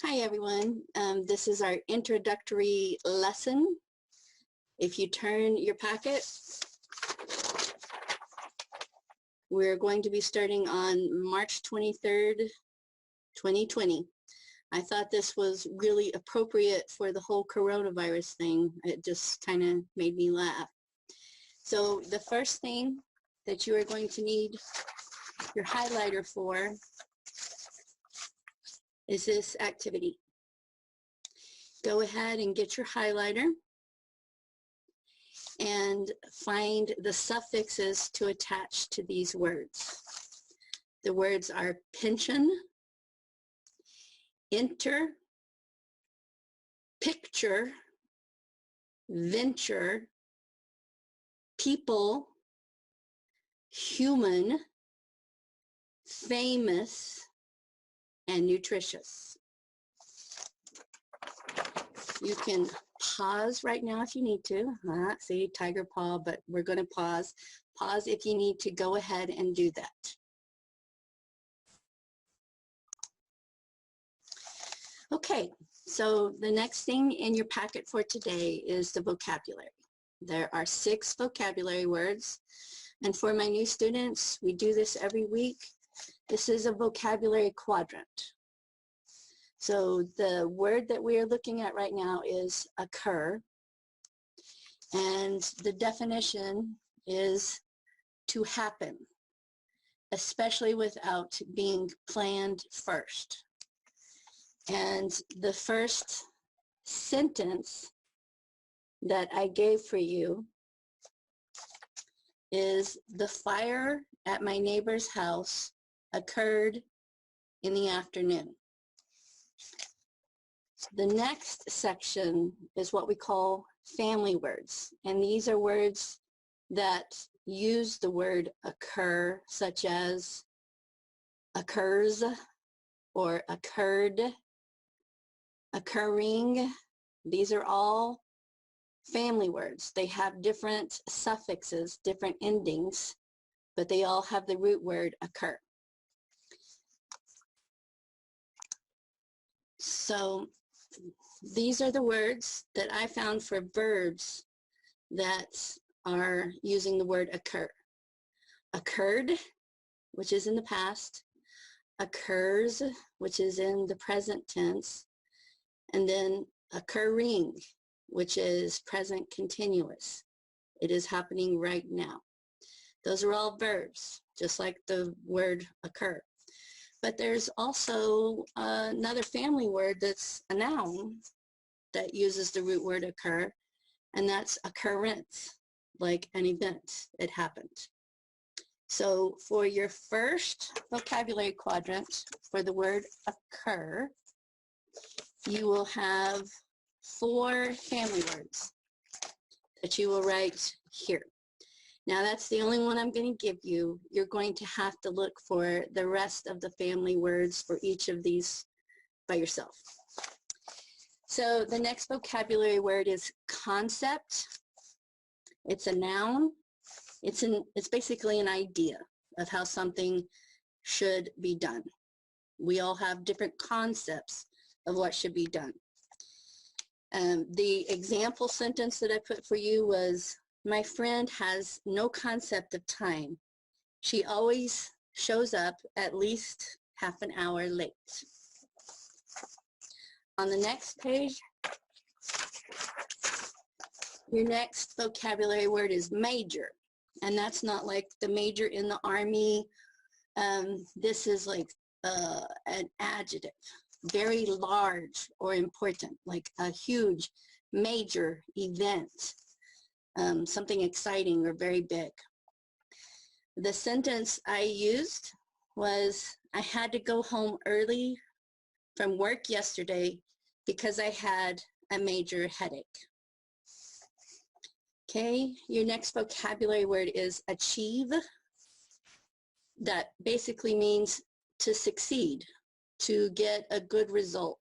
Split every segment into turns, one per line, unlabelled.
Hi everyone, this is our introductory lesson. If you turn your packet, we're going to be starting on March 23rd, 2020. I thought this was really appropriate for the whole coronavirus thing. It just kind of made me laugh. So the first thing that you are going to need your highlighter for is this activity. Go ahead and get your highlighter and find the suffixes to attach to these words. The words are pension, enter, picture, venture, people, human, famous, and nutritious. You can pause right now if you need to. See, tiger paw, but we're going to pause. Pause if you need to go ahead and do that. Okay, so the next thing in your packet for today is the vocabulary. There are 6 vocabulary words, and for my new students, we do this every week. This is a vocabulary quadrant. So the word that we are looking at right now is occur, and the definition is to happen, especially without being planned first. And the first sentence that I gave for you is, the fire at my neighbor's house occurred in the afternoon. The next section is what we call family words, and these are words that use the word occur, such as occurs or occurred, occurring. These are all family words. They have different suffixes, different endings, but they all have the root word occur. So these are the words that I found for verbs that are using the word occur. Occurred, which is in the past, occurs, which is in the present tense, and then occurring, which is present continuous. It is happening right now. Those are all verbs, just like the word occur. But there's also another family word that's a noun that uses the root word occur, and that's occurrence, like an event. It happened. So for your first vocabulary quadrant for the word occur, you will have 4 family words that you will write here. Now that's the only one I'm going to give you. You're going to have to look for the rest of the family words for each of these by yourself. So the next vocabulary word is concept. It's a noun. It's basically an idea of how something should be done. We all have different concepts of what should be done. The example sentence that I put for you was, my friend has no concept of time. She always shows up at least half an hour late. On the next page, your next vocabulary word is major. And that's not like the major in the Army. This is like an adjective, very large or important, like a huge, major event. Something exciting or very big. The sentence I used was, I had to go home early from work yesterday because I had a major headache. Okay, your next vocabulary word is achieve. That basically means to succeed, to get a good result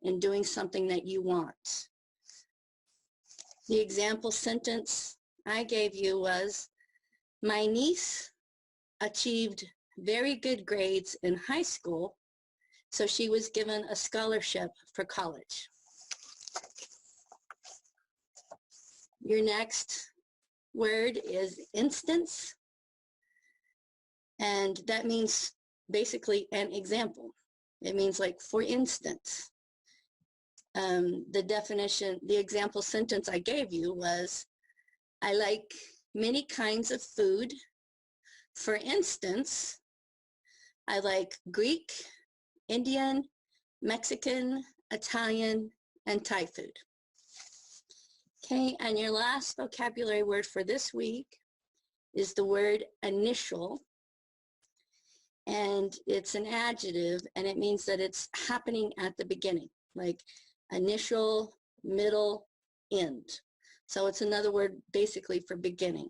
in doing something that you want. The example sentence I gave you was, my niece achieved very good grades in high school So she was given a scholarship for college. Your next word is instance, and that means basically an example. It means like, for instance, the definition, the example sentence I gave you was, I like many kinds of food. For instance, I like Greek, Indian, Mexican, Italian, and Thai food. Okay, and your last vocabulary word for this week is the word initial, and it's an adjective, and it means that it's happening at the beginning, like initial, middle, end. So it's another word basically for beginning.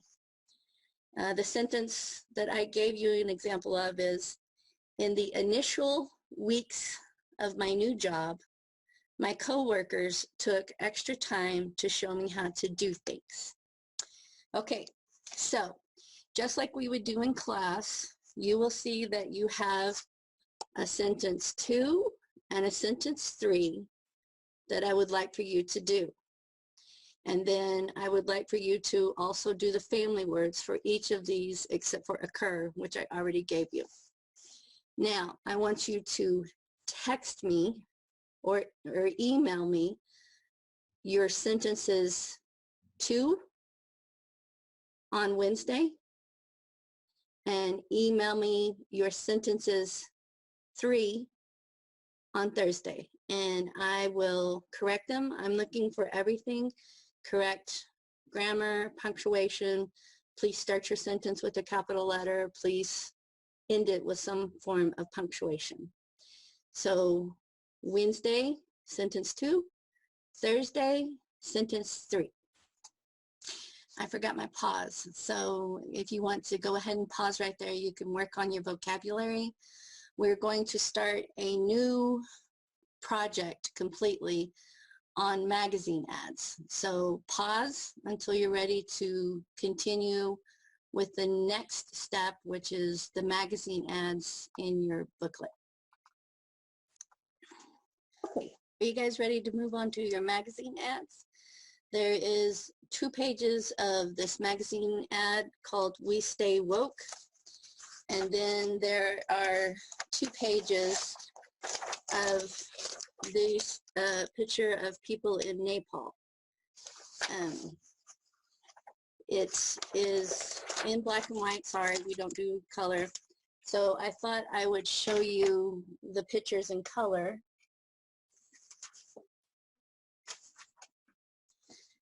The sentence that I gave you an example of is, in the initial weeks of my new job, my coworkers took extra time to show me how to do things. Okay, so just like we would do in class, you will see that you have a sentence 2 and a sentence 3 that I would like for you to do. And then I would like for you to also do the family words for each of these except for occur, which I already gave you. Now, I want you to text me or email me your sentences 2 on Wednesday, and email me your sentences 3 on Thursday, and I will correct them. I'm looking for everything. Correct grammar, punctuation. Please start your sentence with a capital letter. Please end it with some form of punctuation. So Wednesday, sentence 2. Thursday, sentence 3. I forgot my pause. So if you want to go ahead and pause right there, you can work on your vocabulary. We're going to start a new project completely on magazine ads. So pause until you're ready to continue with the next step, which is the magazine ads in your booklet. Okay, are you guys ready to move on to your magazine ads? There is 2 pages of this magazine ad called We Stay Woke, and then there are 2 pages of this picture of people in Nepal. It is in black and white. Sorry, we don't do color. So I thought I would show you the pictures in color.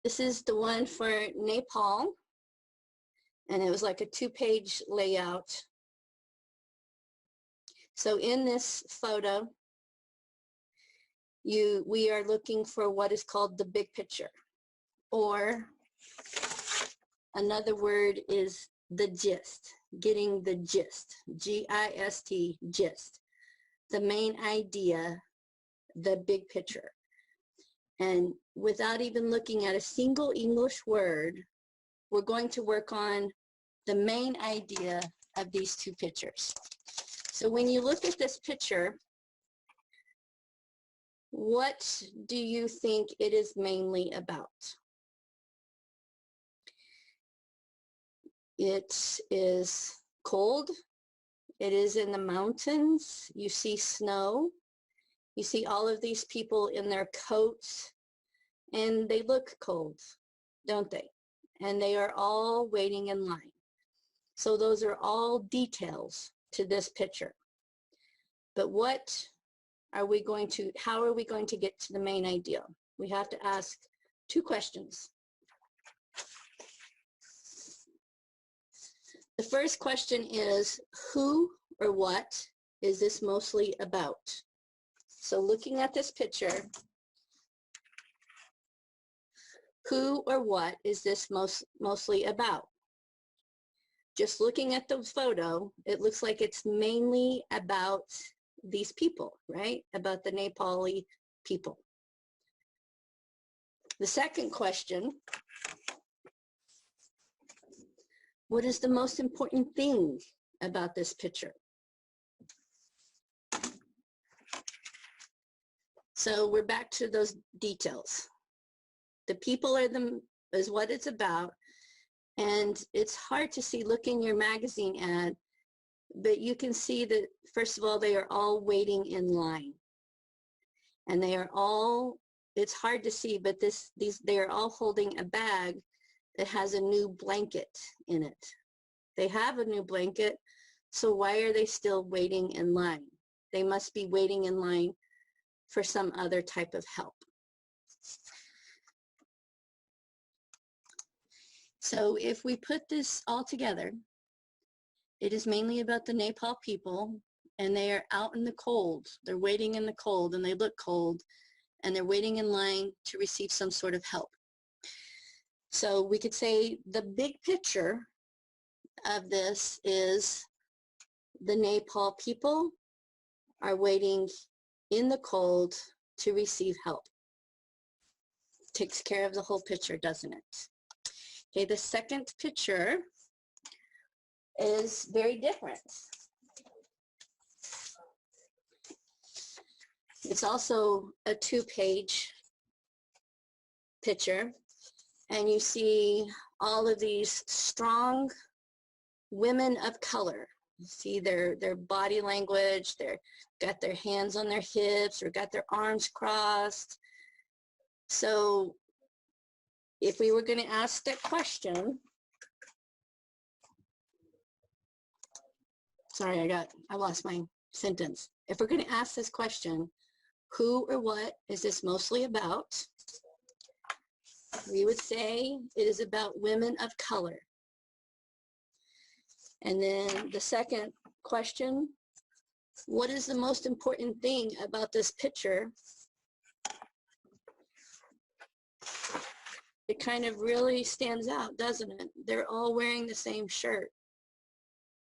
This is the one for Nepal, and it was like a 2-page layout. So in this photo, we are looking for what is called the big picture, or another word is the gist, getting the gist, G-I-S-T, gist, the main idea, the big picture. And without even looking at a single English word, we're going to work on the main idea of these 2 pictures. So when you look at this picture, what do you think it is mainly about? It is cold. It is in the mountains. You see snow. You see all of these people in their coats, and they look cold, don't they? And they are all waiting in line. So those are all details to this picture. But how are we going to get to the main idea? We have to ask 2 questions. The first question is, who or what is this mostly about? So looking at this picture, who or what is this mostly about? Just looking at the photo, it looks like it's mainly about these people, right? About the Nepali people. The second question, what is the most important thing about this picture? So we're back to those details. The people is what it's about. And it's hard to see, look in your magazine ad, but you can see that, first of all, they are all waiting in line. And they are all, it's hard to see, but they are all holding a bag that has a new blanket in it. They have a new blanket, so why are they still waiting in line? They must be waiting in line for some other type of help. So if we put this all together, it is mainly about the Nepal people, and they are out in the cold. They're waiting in the cold, and they look cold, and they're waiting in line to receive some sort of help. So we could say the big picture of this is the Nepal people are waiting in the cold to receive help. Takes care of the whole picture, doesn't it? Okay, the second picture is very different. It's also a 2-page picture, and you see all of these strong women of color. You see their body language, they're got their hands on their hips or got their arms crossed. So if we were going to ask that question, sorry, I lost my sentence. If we're going to ask this question, who or what is this mostly about? We would say it is about women of color. And then the second question, what is the most important thing about this picture? It kind of really stands out, doesn't it? They're all wearing the same shirt.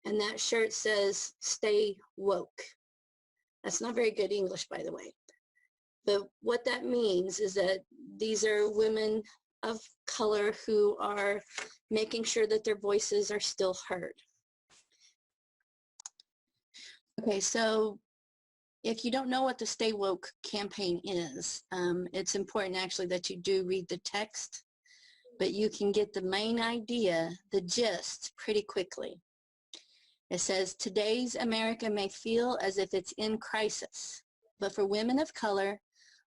And that shirt says, "Stay woke." That's not very good English, by the way. But what that means is that these are women of color who are making sure that their voices are still heard. Okay, so if you don't know what the Stay Woke campaign is, it's important actually that you do read the text, but you can get the main idea, the gist, pretty quickly. It says, today's America may feel as if it's in crisis, but for women of color,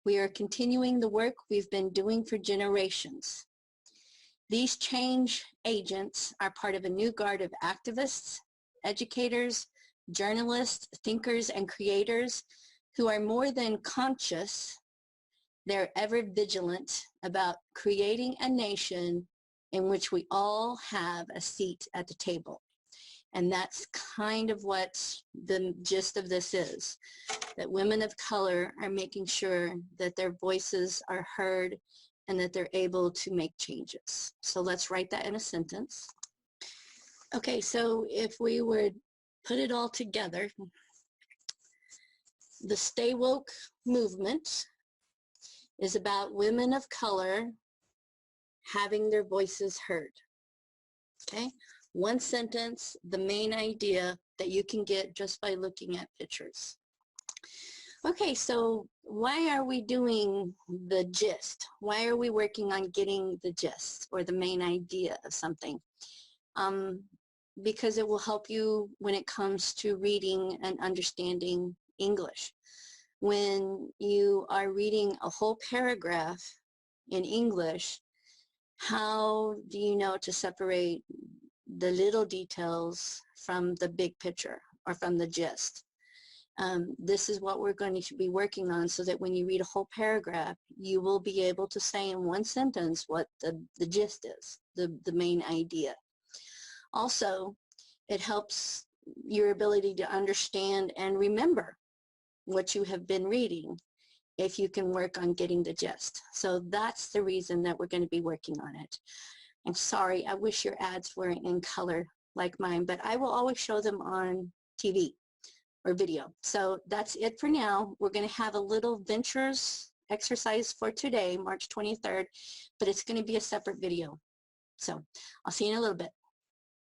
we are continuing the work we've been doing for generations. These change agents are part of a new guard of activists, educators, journalists, thinkers, and creators who are more than conscious, they're ever vigilant about creating a nation in which we all have a seat at the table. And that's kind of what the gist of this is, that women of color are making sure that their voices are heard and that they're able to make changes. So let's write that in a sentence. Okay, so if we would put it all together, the Stay Woke movement is about women of color having their voices heard. Okay? One sentence, the main idea that you can get just by looking at pictures. Okay, so why are we doing the gist? Why are we working on getting the gist or the main idea of something? Because it will help you when it comes to reading and understanding English. When you are reading a whole paragraph in English, how do you know to separate the little details from the big picture or from the gist? This is what we're going to be working on, so that when you read a whole paragraph, you will be able to say in one sentence what the gist is, the main idea. Also, it helps your ability to understand and remember what you have been reading if you can work on getting the gist. So that's the reason that we're going to be working on it. I'm sorry, I wish your ads were in color like mine, but I will always show them on TV or video. So that's it for now. We're going to have a little ventures exercise for today, March 23rd, but it's going to be a separate video. So I'll see you in a little bit.